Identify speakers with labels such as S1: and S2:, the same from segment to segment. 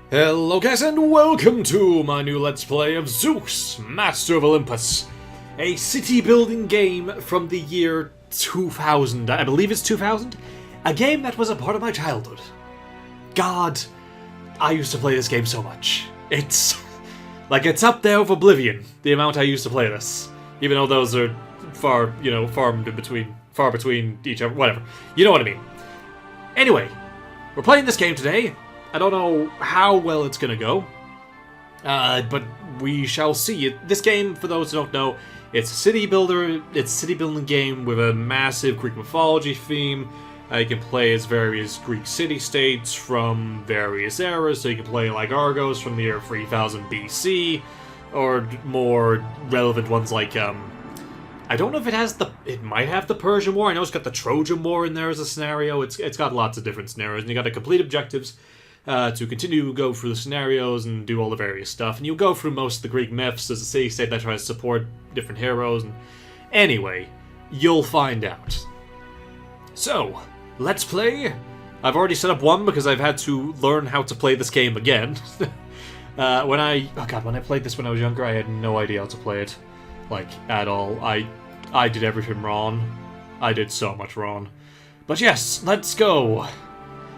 S1: Hello guys and welcome to my new Let's Play of Zeus, Master of Olympus. A city building game from the year 2000, I believe it's 2000? A game that was a part of my childhood. God, I used to play this game so much. It's up there with Oblivion, the amount I used to play this. Even though those are far between each other, whatever. You know what I mean. Anyway, we're playing this game today. I don't know how well it's gonna go, but we shall see. This game, for those who don't know, it's a city building game with a massive Greek mythology theme. You can play as various Greek city-states from various eras, so you can play like Argos from the year 3000 BC, or more relevant ones like, I don't know if it might have the Persian War. I know it's got the Trojan War in there as a scenario. It's got lots of different scenarios, and you got to complete objectives to continue to go through the scenarios and do all the various stuff. And you'll go through most of the Greek myths as a city-state that tries to support different heroes. And anyway, you'll find out. So, let's play. I've already set up one because I've had to learn how to play this game again. When I played this when I was younger, I had no idea how to play it, like, at all. I did everything wrong. I did so much wrong. But yes, let's go.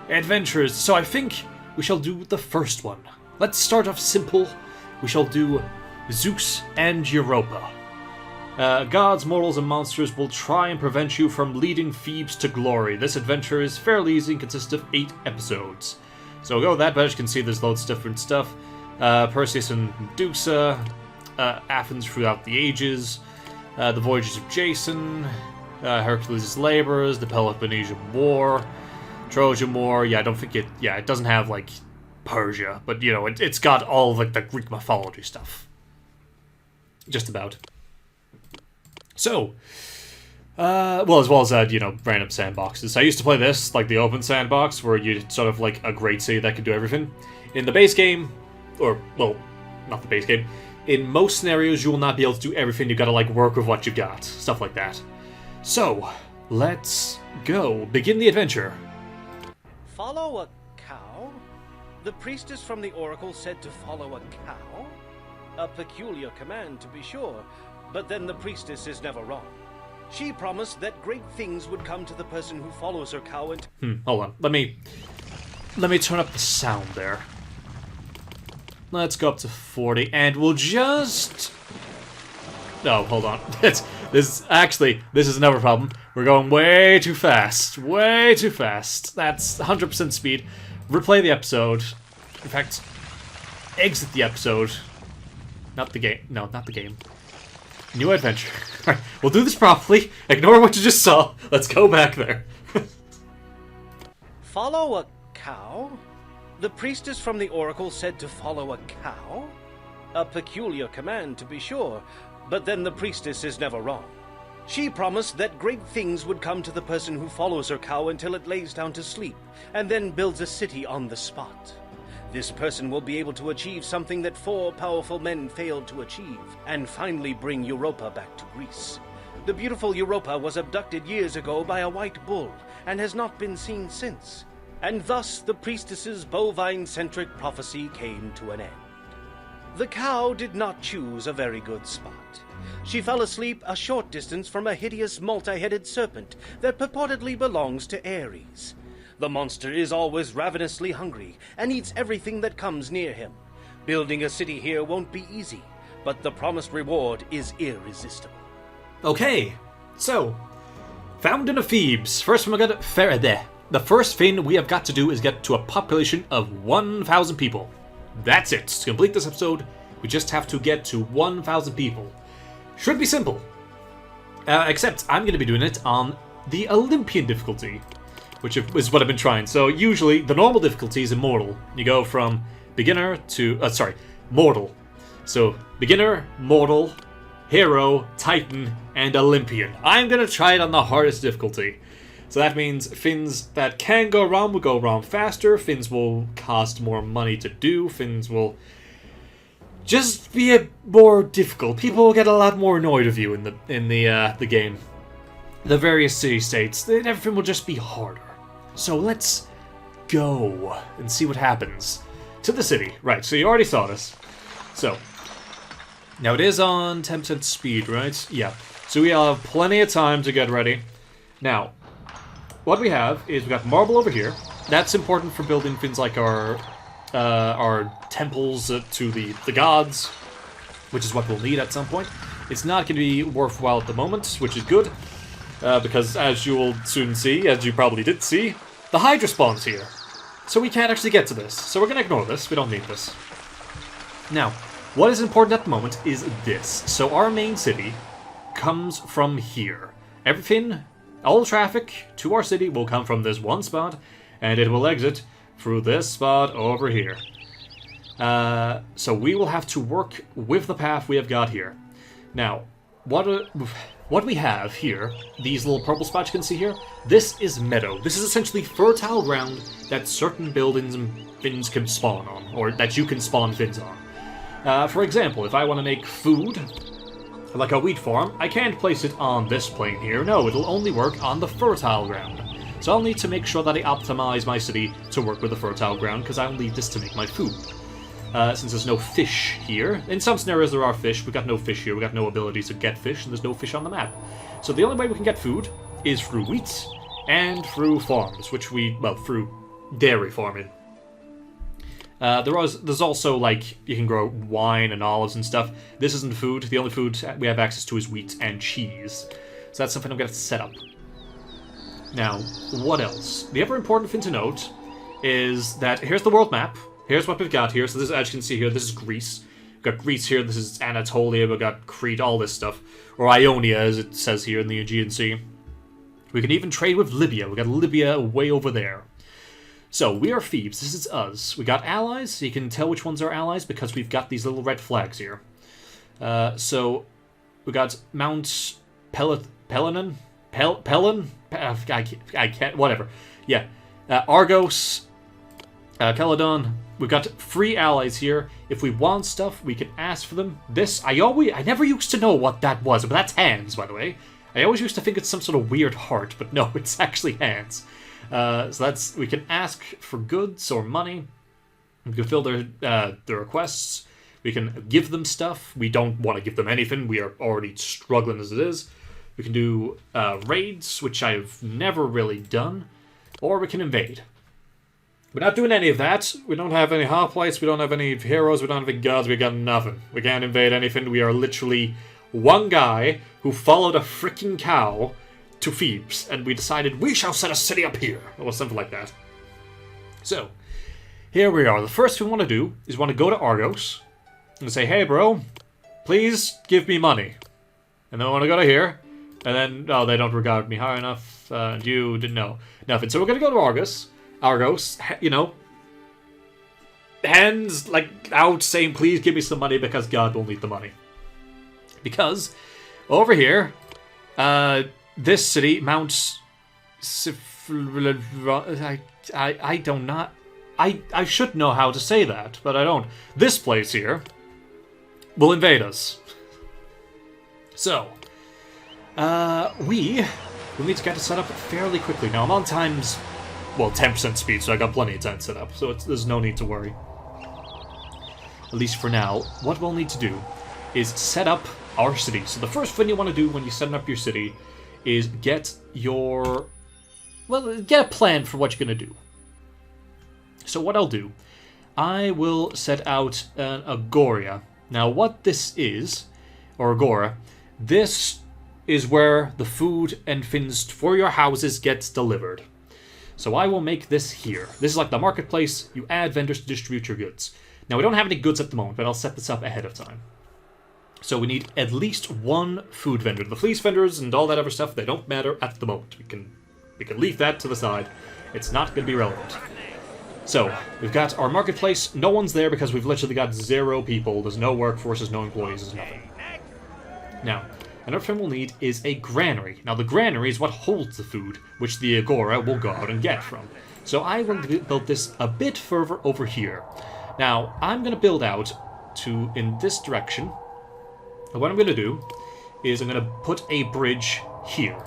S1: Adventures. So I think we shall do the first one. Let's start off simple. We shall do Zeus and Europa. Gods, mortals, and monsters will try and prevent you from leading Thebes to glory. This adventure is fairly easy and consists of 8 episodes. So we'll go with that, but as you can see, there's loads of different stuff. Perseus and Medusa, Athens throughout the ages, the voyages of Jason, Hercules' labors, the Peloponnesian War, Trojan War. Yeah, I don't think it doesn't have, like, Persia, but, you know, it's got all of, like, the Greek mythology stuff. Just about. So, well, as well as, random sandboxes. I used to play this, like, the open sandbox, where you sort of, like, a great city that could do everything. In the base game, or, well, not the base game, in most scenarios, you will not be able to do everything. You gotta, like, work with what you got. Stuff like that. So, let's go. Begin the adventure.
S2: Follow a cow? The priestess from the oracle said to follow a cow? A peculiar command, to be sure, but then the priestess is never wrong. She promised that great things would come to the person who follows her cow and...
S1: Hold on. Let me turn up the sound there. Let's go up to 40, and we'll just... No, hold on. This is another problem. We're going way too fast. Way too fast. That's 100% speed. Replay the episode. In fact, exit the episode. Not the game. No, not the game. New adventure. Alright, we'll do this properly. Ignore what you just saw. Let's go back there.
S2: Follow a cow? The priestess from the oracle said to follow a cow? A peculiar command, to be sure, but then the priestess is never wrong. She promised that great things would come to the person who follows her cow until it lays down to sleep, and then builds a city on the spot. This person will be able to achieve something that 4 powerful men failed to achieve, and finally bring Europa back to Greece. The beautiful Europa was abducted years ago by a white bull, and has not been seen since. And thus the priestess's bovine-centric prophecy came to an end. The cow did not choose a very good spot. She fell asleep a short distance from a hideous multi-headed serpent that purportedly belongs to Ares. The monster is always ravenously hungry and eats everything that comes near him. Building a city here won't be easy, but the promised reward is irresistible.
S1: Okay, so, Fountain of Thebes. The first thing we have got to do is get to a population of 1,000 people. That's it. To complete this episode, we just have to get to 1,000 people. Should be simple. Except I'm going to be doing it on the Olympian difficulty, which is what I've been trying. So usually, the normal difficulty is Immortal. You go from beginner to... mortal. So, beginner, mortal, hero, titan, and Olympian. I'm going to try it on the hardest difficulty. So that means things that can go wrong will go wrong faster, things will cost more money to do, things will just be a more difficult. People will get a lot more annoyed of you in the game. The various city-states, everything will just be harder. So let's go and see what happens. to the city. Right, so you already saw this. So, now it is on 10% speed, right? Yeah. So we have plenty of time to get ready. Now, what we have is we got marble over here. That's important for building things like our temples to the gods, which is what we'll need at some point. It's not going to be worthwhile at the moment, which is good, because as you will soon see, as you probably did see, the Hydra spawns here. So we can't actually get to this. So we're going to ignore this. We don't need this. Now, what is important at the moment is this. So our main city comes from here. Everything, all traffic to our city will come from this one spot, and it will exit through this spot over here. So we will have to work with the path we have got here. Now, what we have here, these little purple spots you can see here, this is meadow. This is essentially fertile ground that certain buildings and things can spawn on, or that you can spawn things on. For example, if I want to make food, like a wheat farm, I can't place it on this plane here. No, it'll only work on the fertile ground. So I'll need to make sure that I optimize my city to work with the fertile ground, because I'll need this to make my food. Since there's no fish here. In some scenarios there are fish, we got no fish here, we got no ability to get fish, and there's no fish on the map. So the only way we can get food is through wheat and through farms, which through dairy farming. There's also, like, you can grow wine and olives and stuff. This isn't food. The only food we have access to is wheat and cheese. So that's something I'm going to set up. Now, what else? The other important thing to note is that here's the world map. Here's what we've got here. So this, as you can see here, this is Greece. We've got Greece here. This is Anatolia. We've got Crete, all this stuff. Or Ionia, as it says here in the Aegean Sea. We can even trade with Libya. We've got Libya way over there. So, we are Thebes. This is us. We got allies. You can tell which ones are allies because we've got these little red flags here. So, we got Mount Pelion? I can't, whatever. Yeah. Argos, Caledon. We've got 3 allies here. If we want stuff, we can ask for them. This, I never used to know what that was, but that's hands, by the way. I always used to think it's some sort of weird heart, but no, it's actually hands. So we can ask for goods or money. We can fill their requests. We can give them stuff. We don't want to give them anything. We are already struggling as it is. We can do raids, which I've never really done. Or we can invade. We're not doing any of that. We don't have any hoplites. We don't have any heroes. We don't have any gods. We got nothing. We can't invade anything. We are literally one guy who followed a freaking cow to Thebes, and we decided we shall set a city up here, or something like that. So, here we are. The first thing we want to do is we want to go to Argos and say, hey bro, please give me money. And then we want to go to here, and then, oh, they don't regard me high enough, and you didn't know. Nothing. So we're going to go to Argos, you know, hands, like, out saying, please give me some money because God will need the money. Because, over here, this city, Mount... I should know how to say that, but I don't. This place here will invade us. So, we will need to get it set up fairly quickly. Now, I'm on times, well, 10% speed, so I got plenty of time set up, so there's no need to worry. At least for now. What we'll need to do is set up our city. So the first thing you want to do when you're setting up your city is get a plan for what you're going to do. So what I'll do, I will set out an agora. Now what this is, or agora, this is where the food and things for your houses gets delivered. So I will make this here. This is like the marketplace. You add vendors to distribute your goods. Now we don't have any goods at the moment, but I'll set this up ahead of time. So we need at least one food vendor. The fleece vendors and all that other stuff, they don't matter at the moment. We can leave that to the side. It's not going to be relevant. So, we've got our marketplace. No one's there because we've literally got 0 people. There's no workforce, there's no employees, there's nothing. Now, another thing we'll need is a granary. Now, the granary is what holds the food, which the agora will go out and get from. So I will build this a bit further over here. Now, I'm going to build out in this direction. And what I'm going to do is I'm going to put a bridge here.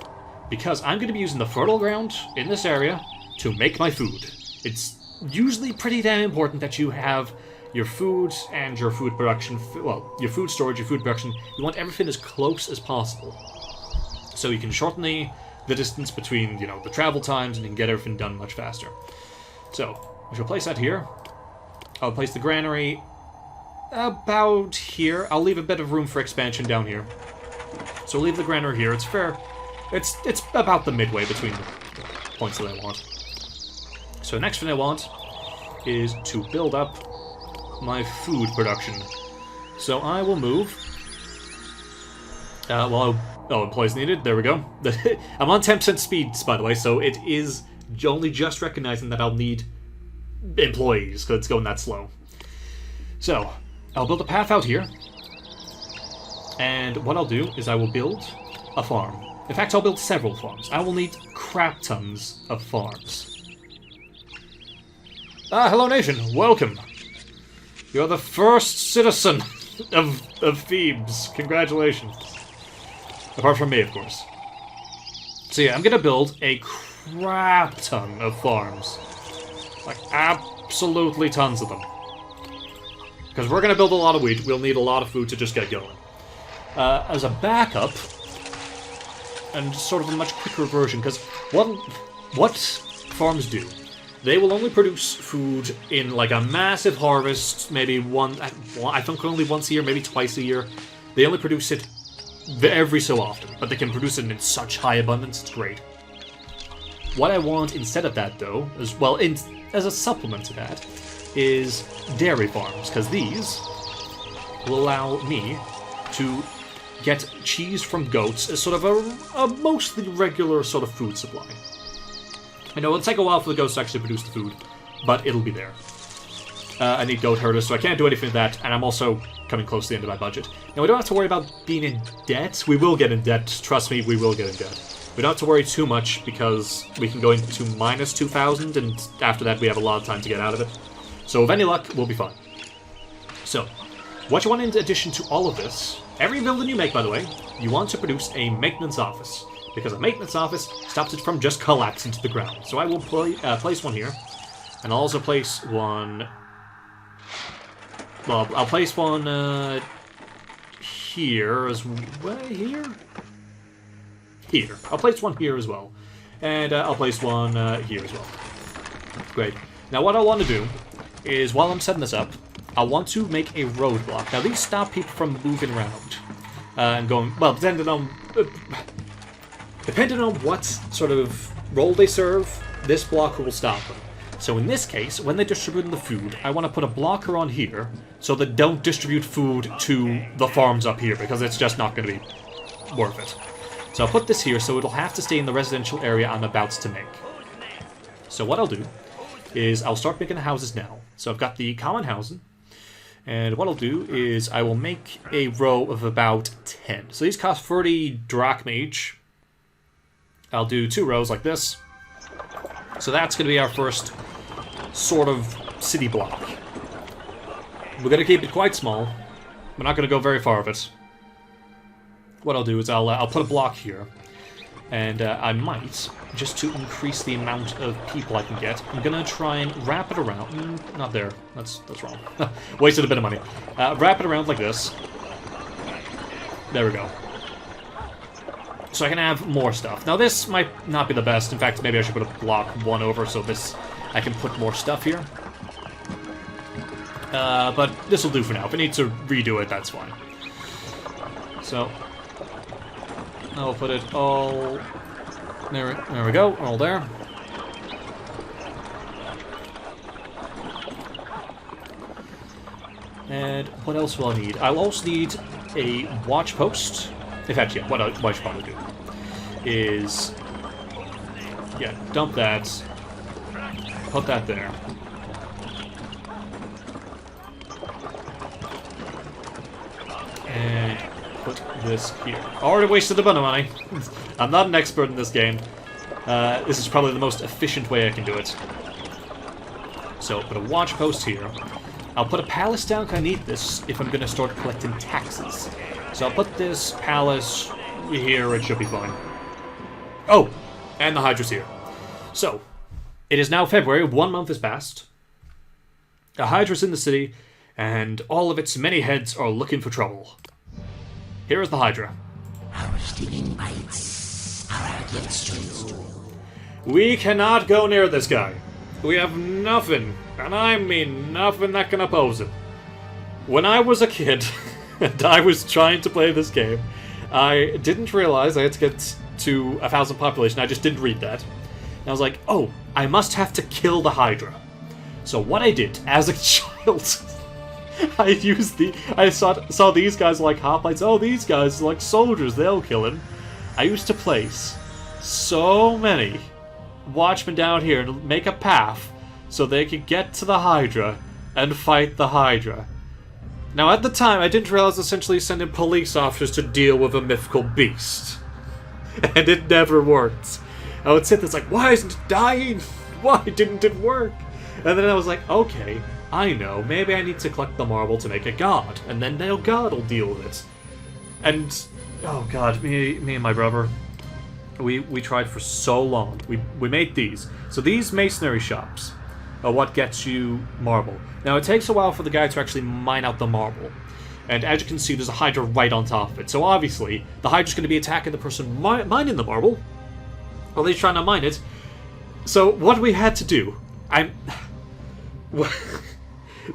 S1: Because I'm going to be using the fertile ground in this area to make my food. It's usually pretty damn important that you have your food and your food production, well, your food storage, your food production. You want everything as close as possible, so you can shorten the distance between, you know, the travel times, and you can get everything done much faster. So, we shall place that here. I'll place the granary about here. I'll leave a bit of room for expansion down here. So we'll leave the granary here. It's fair. It's about the midway between the points that I want. So the next thing I want is to build up my food production. So I will move. Employees needed. There we go. I'm on 10% speeds, by the way, so it is only just recognizing that I'll need employees, because it's going that slow. So, I'll build a path out here. And what I'll do is I will build a farm. In fact, I'll build several farms. I will need crap tons of farms. Hello nation, welcome. You're the first citizen of Thebes. Congratulations. Apart from me, of course. So yeah, I'm gonna build a crap ton of farms. Like, absolutely tons of them. Because we're gonna build a lot of wheat, we'll need a lot of food to just get going. As a backup, and sort of a much quicker version, because what farms do, they will only produce food in like a massive harvest, maybe I think only once a year, maybe twice a year. They only produce it every so often, but they can produce it in such high abundance, it's great. What I want instead of that, though, as a supplement to that, is dairy farms, because these will allow me to get cheese from goats as sort of a mostly regular sort of food supply. I know it'll take a while for the goats to actually produce the food, but it'll be there. I need goat herders, so I can't do anything with that, and I'm also coming close to the end of my budget. Now, we don't have to worry about being in debt. We will get in debt. Trust me, we will get in debt. We don't have to worry too much, because we can go into minus 2,000, and after that we have a lot of time to get out of it. So with any luck, we'll be fine. So, what you want in addition to all of this, every building you make, by the way, you want to produce a maintenance office, because a maintenance office stops it from just collapsing to the ground. So I will place one here, and I'll also place one... Well, I'll place one here as well. Here. I'll place one here as well. And I'll place one here as well. Great. Now what I want to do is, while I'm setting this up, I want to make a roadblock. Now these stop people from moving around. And going, well, depending on what sort of role they serve, this blocker will stop them. So in this case, when they're distributing the food, I want to put a blocker on here so that don't distribute food to the farms up here, because it's just not going to be worth it. So I'll put this here so it'll have to stay in the residential area I'm about to make. So what I'll do is I'll start making the houses now. So I've got the common housing, and what I'll do is I will make a row of about 10. So these cost 30 drachma each. I'll do 2 rows like this. So that's going to be our first sort of city block. We're going to keep it quite small. We're not going to go very far of it. What I'll do is I'll put a block here, and I might, just to increase the amount of people I can get, I'm going to try and wrap it around. Not there. That's wrong. Wasted a bit of money. Wrap it around like this. There we go. So I can have more stuff. Now this might not be the best. In fact, maybe I should put a block 1 over so I can put more stuff here. But this will do for now. If I need to redo it, that's fine. So I'll put it all... There we go. All there. And what else will I need? I'll also need a watch post. In fact, yeah, what I should probably do is... Yeah, dump that. Put that there. And put this here. Already wasted a bunch of money. I'm not an expert in this game. This is probably the most efficient way I can do it. So, put a watch post here. I'll put a palace down because I need this if I'm going to start collecting taxes. So I'll put this palace here, it should be fine. Oh! And the Hydra's here. So, it is now February, 1 month has passed. A Hydra's in the city, and all of its many heads are looking for trouble. Here is the Hydra.
S3: Our steaming bites are our gifts to you.
S1: We cannot go near this guy. We have nothing, and I mean nothing that can oppose him. When I was a kid, and I was trying to play this game, I didn't realize I had to get to 1,000 population. I just didn't read that. And I was like, oh, I must have to kill the Hydra. So what I did as a child, I saw these guys like hoplites. Oh, these guys are like soldiers, they'll kill him. I used to place so many watchmen down here to make a path so they could get to the Hydra and fight the Hydra. Now, at the time, I didn't realize essentially sending police officers to deal with a mythical beast. And it never worked. I would sit there, it's like, why isn't it dying? Why didn't it work? And then I was like, okay, I know, maybe I need to collect the marble to make a god, and then no god will deal with it. And, oh god, me and my brother, we tried for so long. We made these. So these masonry shops are what gets you marble. Now, it takes a while for the guy to actually mine out the marble. And as you can see, there's a Hydra right on top of it. So obviously, the Hydra's going to be attacking the person mining the marble. Or at least trying to mine it. So what we had to do...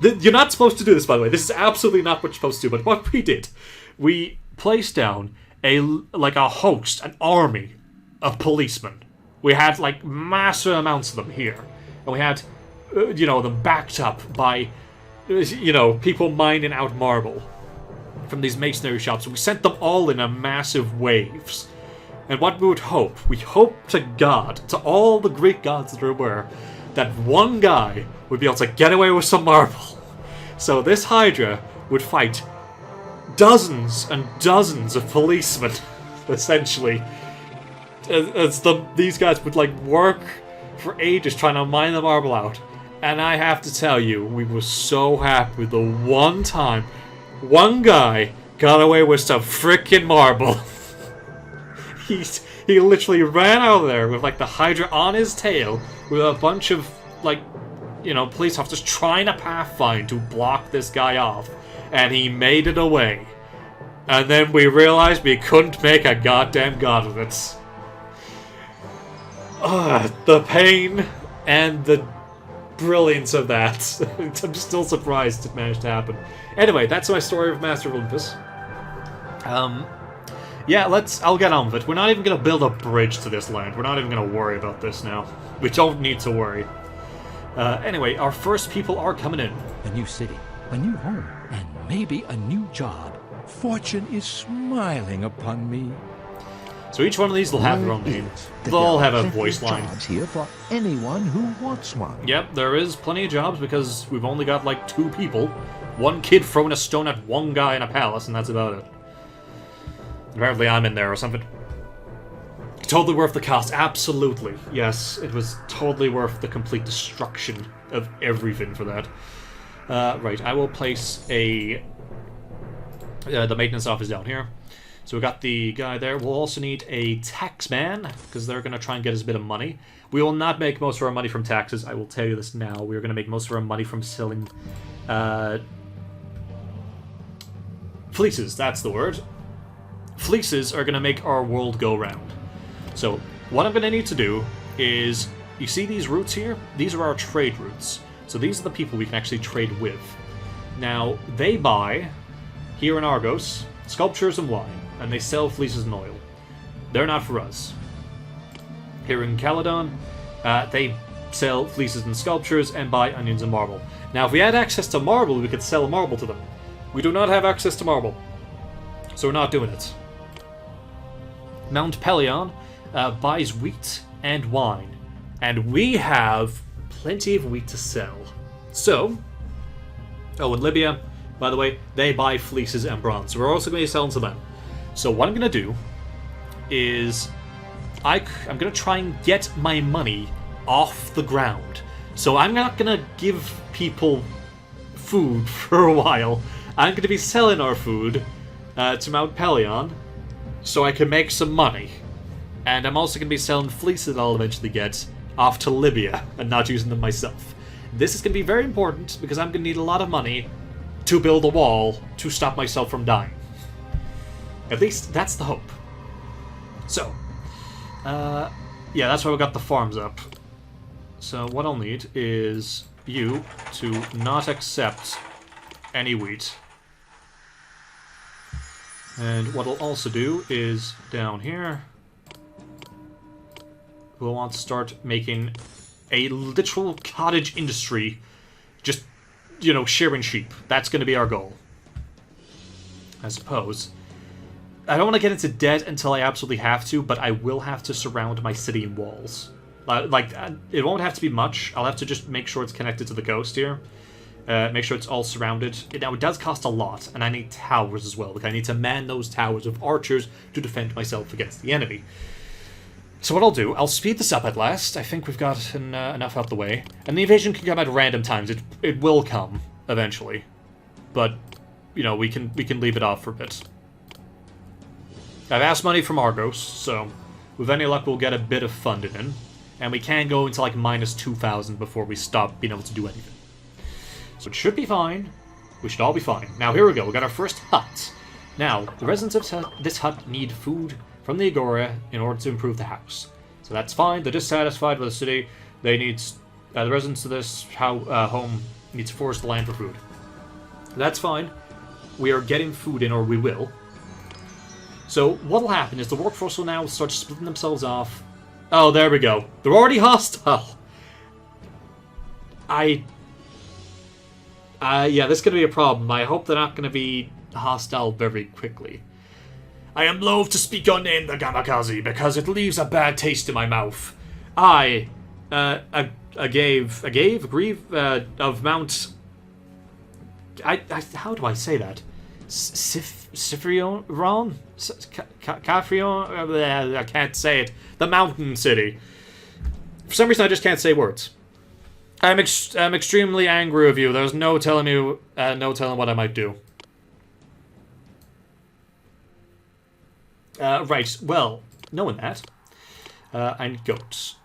S1: You're not supposed to do this, by the way. This is absolutely not what you're supposed to do. But what we did, we placed down a host, an army of policemen. We had like massive amounts of them here, and we had, them backed up by, people mining out marble from these masonry shops. We sent them all in a massive waves. And what we hope to God, to all the Greek gods that there were, that one guy would be able to get away with some marble. So this Hydra would fight dozens and dozens of policemen, essentially. These guys would work for ages trying to mine the marble out. And I have to tell you, we were so happy the one time one guy got away with some frickin' marble. He literally ran out of there with the Hydra on his tail with a bunch of police officers trying to pathfind to block this guy off, and he made it away. And then we realized we couldn't make a goddamn god of it. The pain and the brilliance of that. I'm still surprised it managed to happen. Anyway, that's my story of Master of Olympus. Yeah, I'll get on with it. We're not even going to build a bridge to this land. We're not even going to worry about this now. We don't need to worry. Anyway, our first people are coming in.
S4: A new city, a new home, and maybe a new job. Fortune is smiling upon me.
S1: So each one of these will have their own name. They'll all have a voice line.
S3: Jobs here for anyone who wants one.
S1: Yep, there is plenty of jobs because we've only got 2 people. One kid throwing a stone at one guy in a palace, and that's about it. Apparently I'm in there or something. Totally worth the cost, absolutely. Yes, it was totally worth the complete destruction of everything for that. Right, I will place the maintenance office down here. So we got the guy there. We'll also need a tax man, because they're going to try and get us a bit of money. We will not make most of our money from taxes, I will tell you this now. We're going to make most of our money from selling fleeces, that's the word. Fleeces are going to make our world go round. So what I'm going to need to do is, you see these routes here? These are our trade routes. So these are the people we can actually trade with. Now, they buy, here in Argos, sculptures and wine, and they sell fleeces and oil. They're not for us. Here in Caledon, they sell fleeces and sculptures and buy onions and marble. Now, if we had access to marble, we could sell marble to them. We do not have access to marble, so we're not doing it. Mount Pelion buys wheat and wine, and we have plenty of wheat to sell. So, oh, and Libya, by the way, they buy fleeces and bronze, so we're also going to be selling to them. So what I'm going to do is I'm going to try and get my money off the ground. So I'm not going to give people food for a while. I'm going to be selling our food to Mount Pelion so I can make some money. And I'm also going to be selling fleeces that I'll eventually get off to Libya and not using them myself. This is going to be very important because I'm going to need a lot of money to build a wall to stop myself from dying. At least, that's the hope. So, yeah, that's why we got the farms up. So what I'll need is you to not accept any wheat. And what I'll also do is, down here, we'll want to start making a literal cottage industry. Just, you know, shearing sheep. That's going to be our goal. I suppose. I don't want to get into debt until I absolutely have to, but I will have to surround my city in walls. Like, it won't have to be much. I'll have to just make sure it's connected to the coast here. Make sure it's all surrounded. Now, it does cost a lot, and I need towers as well. Like, I need to man those towers with archers to defend myself against the enemy. So what I'll do, I'll speed this up at last. I think we've got enough out the way. And the invasion can come at random times. It will come, eventually. But, you know, we can leave it off for a bit. I've asked money from Argos, so with any luck we'll get a bit of funding in. And we can go into like minus 2,000 before we stop being able to do anything. So it should be fine. We should all be fine. Now here we go, we got our first hut. Now, the residents of this hut need food from the Agora in order to improve the house. So that's fine, they're dissatisfied with the city. They need, the residents of this home need to forest the land for food. That's fine. We are getting food in, or we will. So what'll happen is the workforce will now start splitting themselves off. Oh, there we go. They're already hostile. Yeah, this is going to be a problem. I hope they're not going to be hostile very quickly. I am loath to speak your name, TheGamakazi, because it leaves a bad taste in my mouth. I, Agave of Mount... how do I say that? Sifrion? Kafrion? I can't say it. The Mountain City. For some reason, I just can't say words. I'm extremely angry with you. There's no telling me, no telling what I might do. Right. Well, knowing that, I need goats.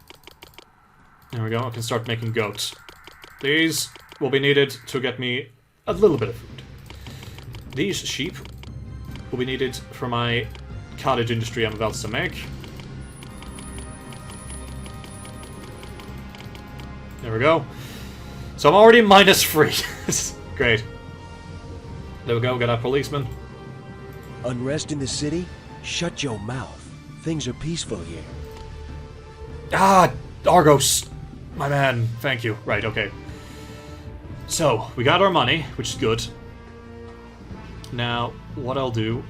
S1: There we go. I can start making goats. These will be needed to get me a little bit of food. These sheep will be needed for my cottage industry I'm about to make. There we go. So I'm already minus 3. Great. There we go, got our policeman.
S5: Unrest in the city? Shut your mouth. Things are peaceful here.
S1: Ah, Argos. My man, thank you. Right, okay. So, we got our money, which is good. Now, what I'll do,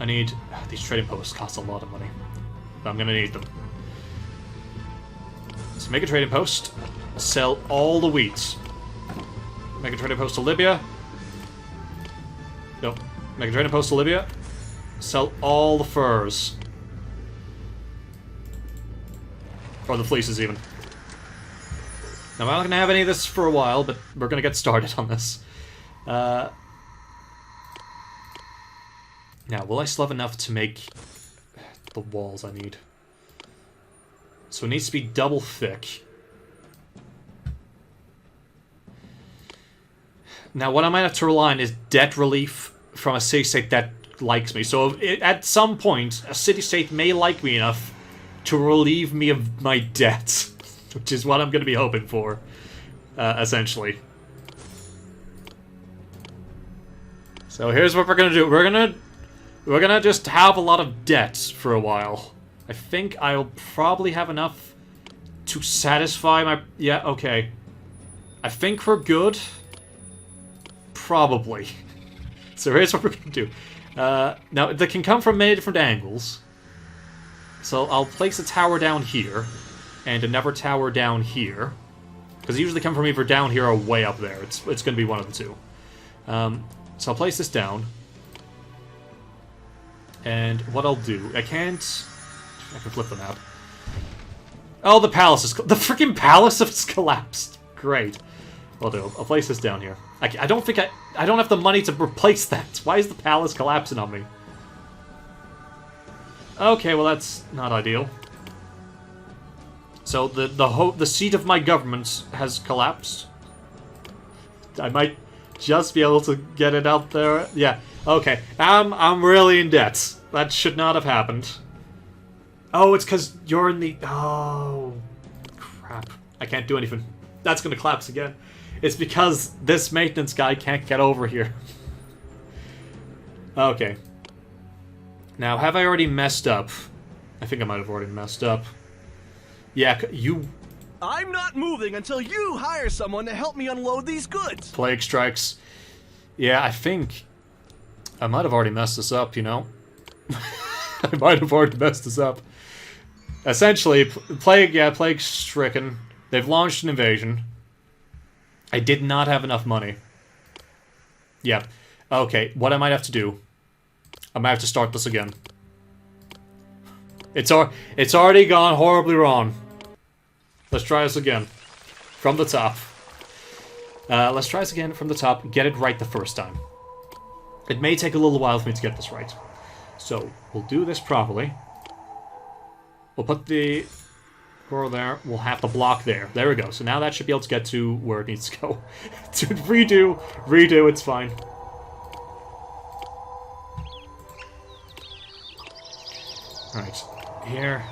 S1: I need... These trading posts cost a lot of money. But I'm gonna need them. So make a trading post. Sell all the wheat. Make a trading post to Libya. Nope. Make a trading post to Libya. Sell all the furs. Or the fleeces, even. Now, I'm not going to have any of this for a while, but we're going to get started on this. Now, will I still have enough to make the walls I need? So it needs to be double thick. Now, what I might have to rely on is debt relief from a city-state that likes me. So at some point, a city-state may like me enough to relieve me of my debt, which is what I'm going to be hoping for, essentially. So here's what we're going to do. We're gonna just have a lot of debt for a while. I think I'll probably have enough to satisfy my... Yeah, okay. I think we're good. Probably. So here's what we're gonna do. Now, they can come from many different angles. So I'll place a tower down here, and another tower down here. Because they usually come from either down here or way up there. It's going to be one of the two. So I'll place this down. And what I'll do... I can flip the map. Oh, the palace is... The freaking palace has collapsed. Great. I'll place this down here. I don't think I don't have the money to replace that. Why is the palace collapsing on me? Okay, well that's not ideal. So the seat of my government has collapsed. I might just be able to get it out there. Yeah, okay. I'm really in debt. That should not have happened. Oh, it's because you're in the... Oh, crap. I can't do anything. That's going to collapse again. It's because this maintenance guy can't get over here. Okay. Now, have I already messed up? I think I might have already messed up. Yeah, you...
S6: I'm not moving until you hire someone to help me unload these goods.
S1: Plague strikes. Yeah, I think I might have already messed this up, you know? I might have already messed this up. Essentially, plague-stricken. They've launched an invasion. I did not have enough money. Yeah. Okay, what I might have to do... I might have to start this again. It's already gone horribly wrong. Let's try this again. From the top. Let's try this again from the top. Get it right the first time. It may take a little while for me to get this right. So, we'll do this properly. We'll put the girl there. We'll have the block there. There we go. So now that should be able to get to where it needs to go. To redo, it's fine. Alright, here.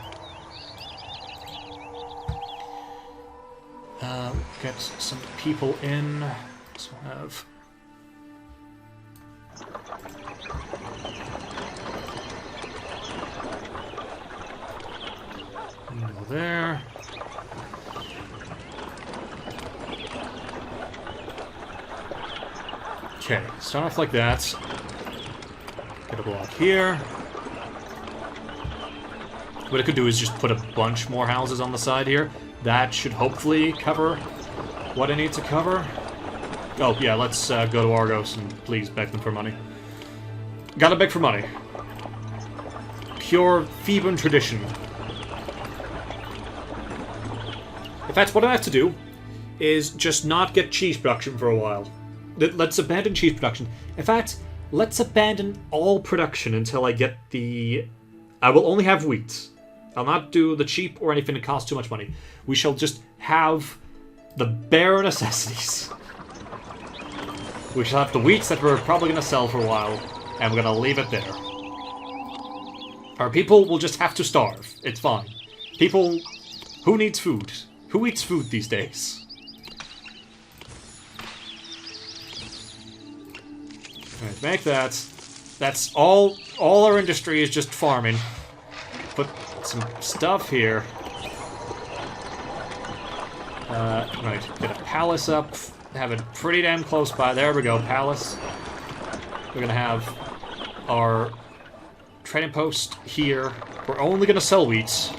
S1: Get some people in. So we'll have... Go there. Okay, start off like that. Get a block here. What I could do is just put a bunch more houses on the side here. That should hopefully cover what I need to cover. Oh, yeah, let's go to Argos and please beg them for money. Gotta beg for money. Pure Theban tradition. In fact, what I have to do is just not get cheese production for a while. Let's abandon cheese production. In fact, let's abandon all production until I get the... I will only have wheat. I'll not do the cheap or anything that costs too much money. We shall just have the bare necessities. We shall have the wheats that we're probably going to sell for a while, and we're going to leave it there. Our people will just have to starve. It's fine. People... Who needs food? Who eats food these days? Alright, make that. That's all our industry is just farming. Put some stuff here. Right, get a palace up. Have it pretty damn close by. There we go, palace. We're gonna have our trading post here. We're only gonna sell wheats.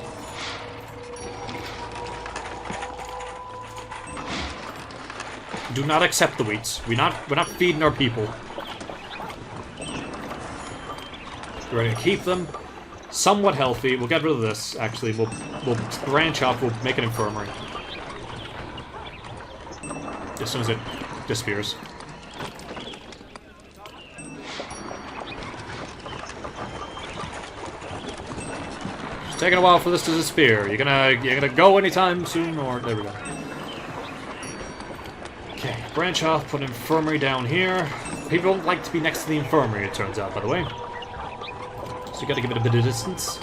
S1: Do not accept the wheats. We're not feeding our people. We're gonna keep them somewhat healthy. We'll get rid of this, actually. We'll branch off, we'll make an infirmary. As soon as it disappears. It's taking a while for this to disappear. You're gonna go anytime soon, or there we go. Okay, branch off, put an infirmary down here. People don't like to be next to the infirmary, it turns out, by the way. So you gotta give it a bit of distance.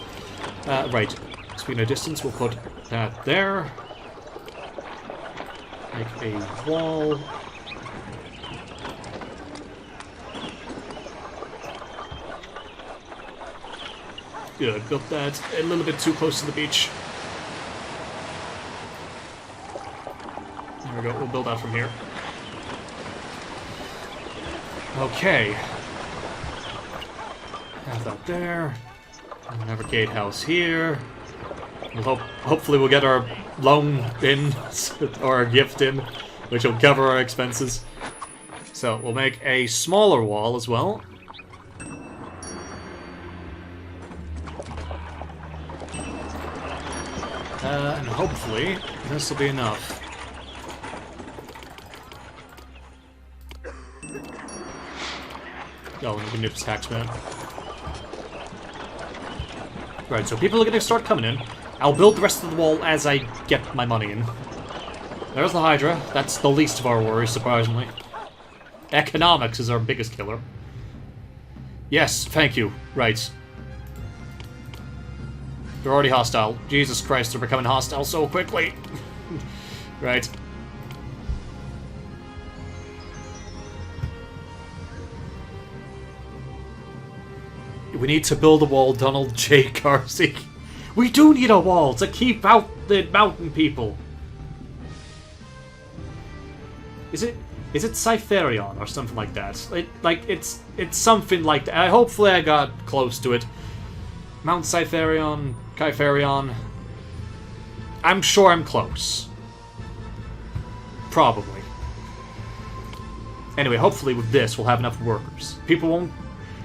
S1: Right. Speaking of distance, we'll put that there. Make a wall. Good, built that a little bit too close to the beach. There we go, we'll build out from here. Okay. Have that there. And have a gatehouse here. We'll hopefully we'll get our loan in, or our gift in, which will cover our expenses. So we'll make a smaller wall as well. And hopefully this will be enough. Oh, and we can nip taxman. Right, so people are going to start coming in. I'll build the rest of the wall as I get my money in. There's the Hydra. That's the least of our worries, surprisingly. Economics is our biggest killer. Yes, thank you. Right. They're already hostile. Jesus Christ, they're becoming hostile so quickly. Right. We need to build a wall, Donald J. Carsey. We do need a wall to keep out the mountain people. Is it Cytherion or something like that? It's something like that. Hopefully I got close to it. Mount Cytherion, Kytherion. I'm sure I'm close. Probably. Anyway, hopefully with this we'll have enough workers. People won't...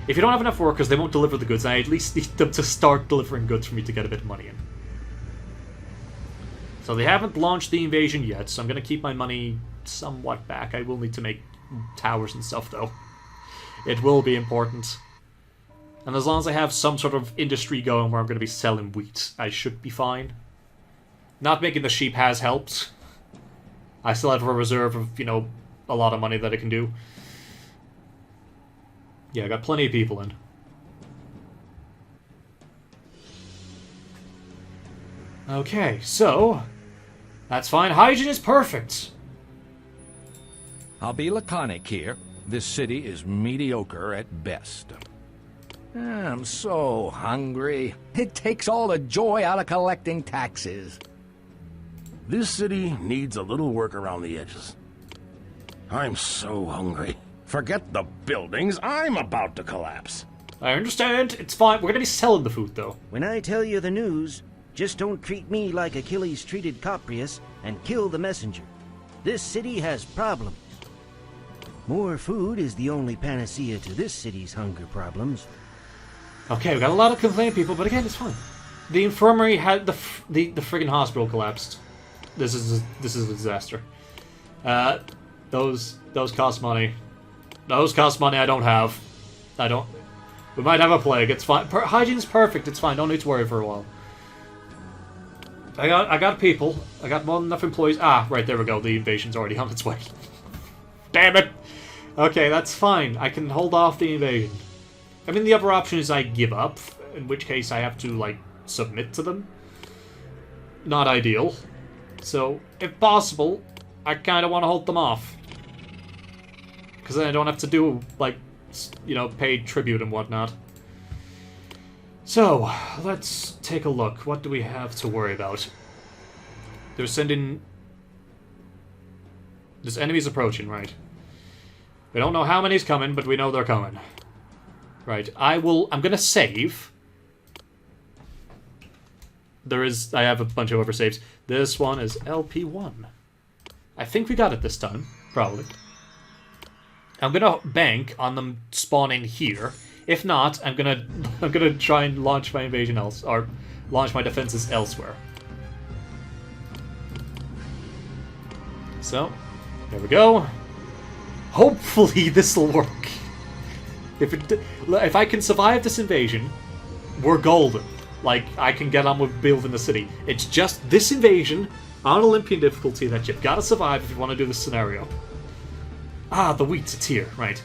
S1: If you don't have enough workers, they won't deliver the goods. I at least need them to start delivering goods for me to get a bit of money in. So they haven't launched the invasion yet, so I'm going to keep my money somewhat back. I will need to make towers and stuff, though. It will be important. And as long as I have some sort of industry going where I'm going to be selling wheat, I should be fine. Not making the sheep has helped. I still have a reserve of, you know, a lot of money that I can do. Yeah, I got plenty of people in. Okay, so... That's fine. Hygiene is perfect.
S4: I'll be laconic here. This city is mediocre at best. I'm so hungry. It takes all the joy out of collecting taxes.
S7: This city needs a little work around the edges. I'm so hungry. Forget the buildings, I'm about to collapse.
S1: I understand. It's fine. We're going to be selling the food, though.
S8: When I tell you the news, just don't treat me like Achilles treated Coprius and kill the messenger. This city has problems. More food is the only panacea to this city's hunger problems.
S1: Okay, we got a lot of complaining people, but again, it's fine. The infirmary had the friggin' hospital collapsed. This is a disaster. Those cost money. Those cost money I don't have. We might have a plague. It's fine. Hygiene's perfect. It's fine. Don't need to worry for a while. I got people. I got more than enough employees. Ah, right, there we go. The invasion's already on its way. Damn it! Okay, that's fine. I can hold off the invasion. I mean, the other option is I give up, in which case I have to, like, submit to them. Not ideal. So, if possible, I kind of want to hold them off. Because then I don't have to do, like, you know, pay tribute and whatnot. So, let's take a look. What do we have to worry about? They're sending... There's enemies approaching, right? We don't know how many's coming, but we know they're coming. Right, I'm gonna save. I have a bunch of oversaves. This one is LP1. I think we got it this time, probably. I'm gonna bank on them spawning here. If not, I'm gonna try and launch my invasion or launch my defenses elsewhere. So, there we go. Hopefully this'll work. If I can survive this invasion, we're golden. Like, I can get on with building the city. It's just this invasion on Olympian difficulty that you've got to survive if you want to do this scenario. Ah, the wheat, it's here. Right.